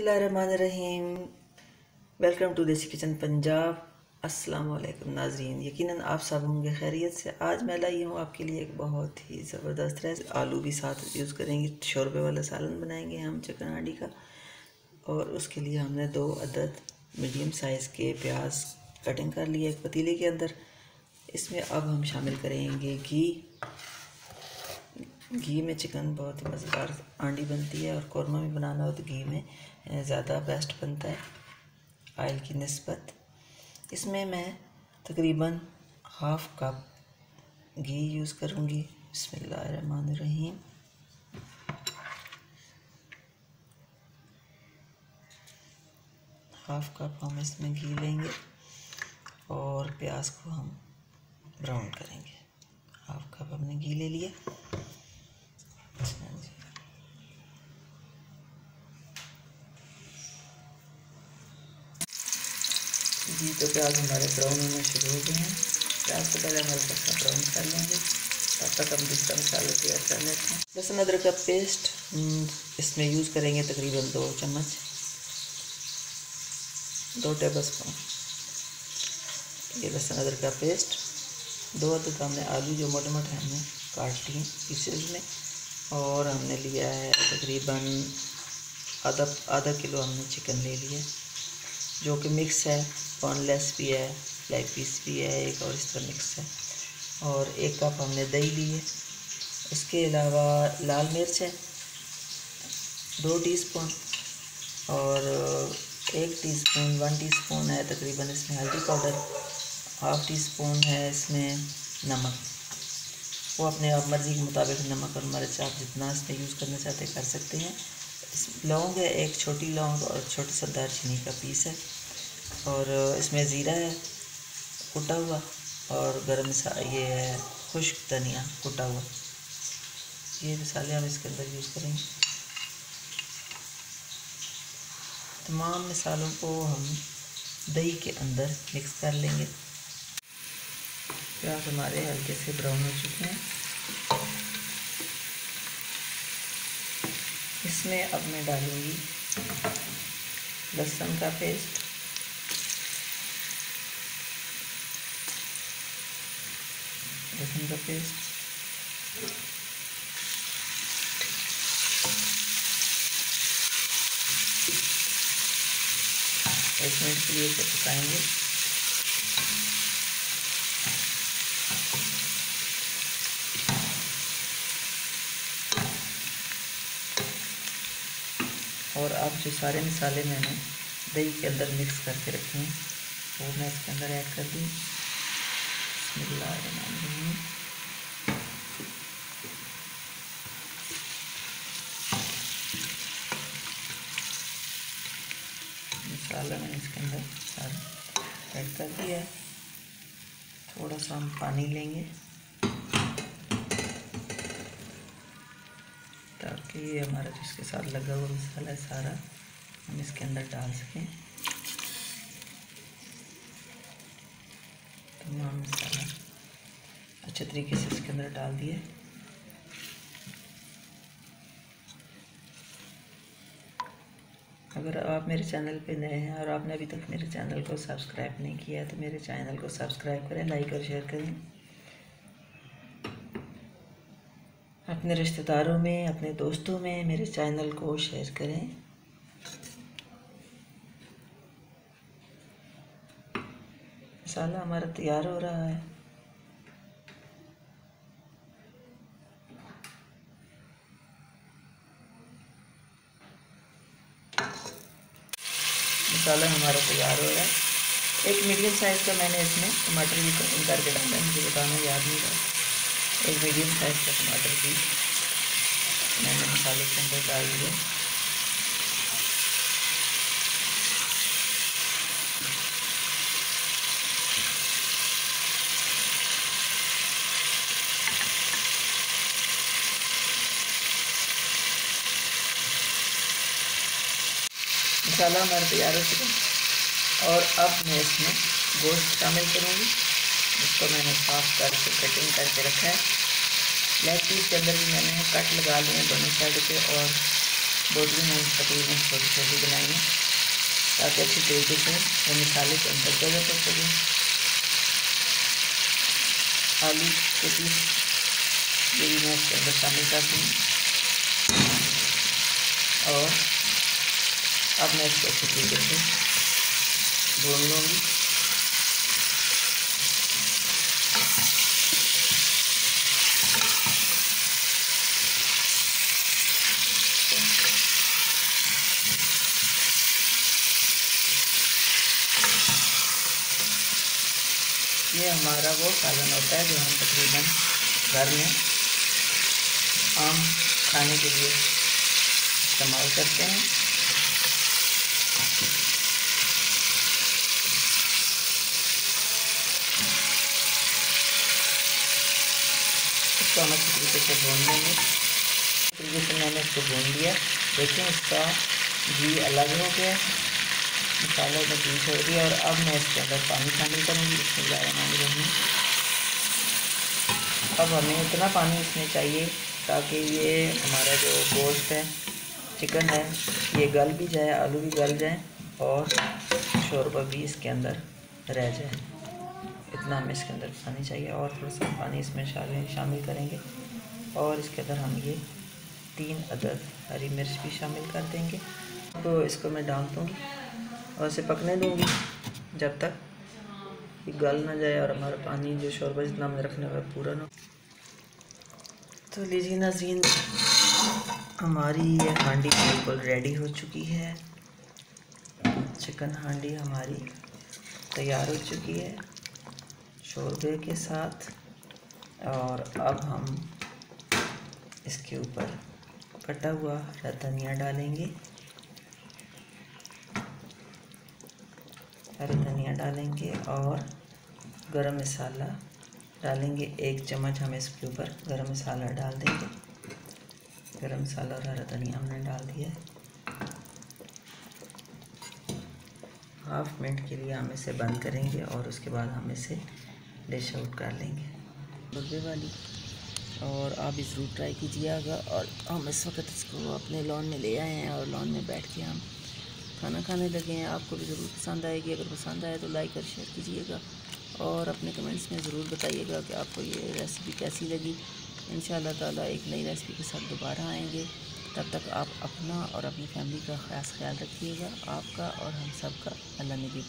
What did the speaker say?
बिस्मिल्लाहिर्रहमानिर्रहीम। Welcome to देसी kitchen Punjab. अस्सलाम वालेकुम नाज़रीन, यकीनन आप सब होंगे खैरियत से। आज मैं लाई हूँ आपके लिए एक बहुत ही ज़बरदस्त रेसिपी। आलू भी साथ यूज़ करेंगे, शोरबे वाला सालन बनाएंगे हम चिकन हांडी का। और उसके लिए हमने 2 अदद मीडियम साइज़ के प्याज कटिंग कर लिए एक पतीले के अंदर। इसमें अब हम शामिल करेंगे घी में चिकन बहुत ही मज़ेदार हांडी बनती है, और कौरमा भी बनाना हो तो घी में ज़्यादा बेस्ट बनता है ऑयल की निस्बत। इसमें मैं तकरीबन हाफ़ कप घी यूज़ करूँगी। बिस्मिल्लाहिर्रहमानिर्रहीम। हाफ़ कप हम इसमें घी लेंगे और प्याज को हम ब्राउन करेंगे। हाफ़ कप हमने घी ले लिया। घी तो प्याज हमारे ब्राउन होना शुरू हो गए हैं। प्याज से पहले हम हल्का सा ब्राउन कर लेंगे, तब तक हम दूसरा मसाला तैयार कर लेते हैं। लहसुन अदरक का पेस्ट इसमें यूज़ करेंगे तकरीबन 2 चम्मच, 2 टेबल स्पून ये लहसुन अदरक का पेस्ट। 2 अदद हमने आलू जो मोटे मोटे हमने काट लिए पीसेज में, और हमने लिया है तकरीबन आधा किलो हमने चिकन ले लिया, जो कि मिक्स है, बोनलेस भी है, फ्लाई पीस भी है एक, और इस तरह मिक्स है। और 1 कप हमने दही ली है। इसके अलावा लाल मिर्च है 2 टीस्पून, और 1 टीस्पून है तकरीबन इसमें हल्दी पाउडर, हाफ़ टी स्पून है इसमें नमक। वो अपने आप मर्ज़ी के मुताबिक नमक और मिर्च आप जितना इसमें यूज़ करना चाहते कर सकते हैं। लौंग है 1 छोटी लौंग, और छोटा सा दालचीनी का पीस है, और इसमें ज़ीरा है कुटा हुआ, और गरम मसाला ये है खुश्क धनिया कुटा हुआ। ये मसाले हम इसके अंदर यूज़ करेंगे। तमाम मसालों को हम दही के अंदर मिक्स कर लेंगे। प्याज हमारे हल्के से ब्राउन हो चुके हैं। इसमें अब मैं डालूँगी लहसुन का पेस्ट, एक मिनट के लिए इसे पकाएंगे। और अब जो सारे मसाले मैंने दही के अंदर मिक्स करके रखे हैं वो मैं इसके अंदर ऐड कर दूँ। बिस्मिल्लाहिर्रहमानिर्रहीम। मसाला मैंने इसके अंदर सारा ऐड कर दिया है। थोड़ा सा हम पानी लेंगे ताकि ये हमारा जिसके साथ लगा हुआ मसाला है सारा हम इसके अंदर डाल सकें। तमाम मसाला अच्छे तरीके से इसके अंदर डाल दिए। अगर आप मेरे चैनल पे नए हैं और आपने अभी तक मेरे चैनल को सब्सक्राइब नहीं किया है तो मेरे चैनल को सब्सक्राइब करें, लाइक और शेयर करें। अपने रिश्तेदारों में, अपने दोस्तों में मेरे चैनल को शेयर करें। मसाला हमारा तैयार हो रहा है। मसाला हमारा तैयार हो रहा है। एक मीडियम साइज़ का मैंने इसमें टमाटर भी कटिंग करके डाला है, मुझे बताना याद नहीं रहा। एक मीडियम साइज़ का टमाटर भी मैंने मसाले के अंदर डाल दिया। मसाला हमारा तैयार हो चुका है, और अब मैं इसमें गोश्त शामिल करूँगी, जिसको मैंने साफ़ करके कटिंग करके रखा है। लेग पीस के अंदर भी मैंने कट लगा लिए हैं दोनों साइड पे, और बोटी हम तकरीबन छोटी छोटी बनाएंगे ताकि अच्छी तरीके से वो मसाले के अंदर जगह कर सकें। आलू के पीस ये भी मैं इसके अंदर शामिल कर दूँगी और अब मैं इसको अच्छी तरीके से भून लूँगी। ये हमारा वो सालन होता है जो हम तकरीबन घर में आम खाने के लिए इस्तेमाल करते हैं। इसको हम अच्छी तरीके से भून देंगे। इस तरीके से मैंने इसको भून लिया। देखें इसका घी अलग हो गया, मसाला में घी छोड़ दिया और अब मैं इसके अंदर पानी शामिल करूँगी। बिस्मिल्लाहिर्रहमानिर्रहीम। अब हमें इतना पानी इसमें चाहिए ताकि ये हमारा जो गोश्त है, चिकन है, ये गल भी जाए, आलू भी गल जाए और शोरबा भी इसके अंदर रह जाए। इतना हमें इसके अंदर पानी चाहिए और थोड़ा सा पानी इसमें शामिल करेंगे और इसके अंदर हम ये 3 अदद हरी मिर्च भी शामिल कर देंगे। तो इसको मैं डाल दूँगी और इसे पकने दूँगी जब तक ये गल ना जाए और हमारा पानी जो शोरबा जितना हमने रखने हुआ पूरा ना। तो लीजिए नाज़रीन, हमारी ये हांडी बिल्कुल रेडी हो चुकी है। चिकन हांडी हमारी तैयार हो चुकी है शोरबे के साथ। और अब हम इसके ऊपर कटा हुआ हरा धनिया डालेंगे। हरा धनिया डालेंगे और गरम मसाला डालेंगे। 1 चम्मच हम इसके ऊपर गरम मसाला डाल देंगे। गरम मसाला और हरा धनिया हमने डाल दिया है। हाफ मिनट के लिए हम इसे बंद करेंगे और उसके बाद हम इसे डिश आउट कर लेंगे मुर्गे वाली। और आप इस ज़रूर ट्राई कीजिएगा। और हम इस वक्त इसको अपने लॉन में ले आए हैं और लॉन में बैठ के हम खाना खाने लगे हैं। आपको भी ज़रूर पसंद आएगी। अगर पसंद आए तो लाइक और शेयर कीजिएगा और अपने कमेंट्स में ज़रूर बताइएगा कि आपको ये रेसिपी कैसी लगी। इंशाअल्लाह ताला एक नई रेसिपी के साथ दोबारा आएंगे। तब तक आप अपना और अपनी फैमिली का ख़ास ख्याल रखिएगा। आपका और हम सब का अल्लाह ने भी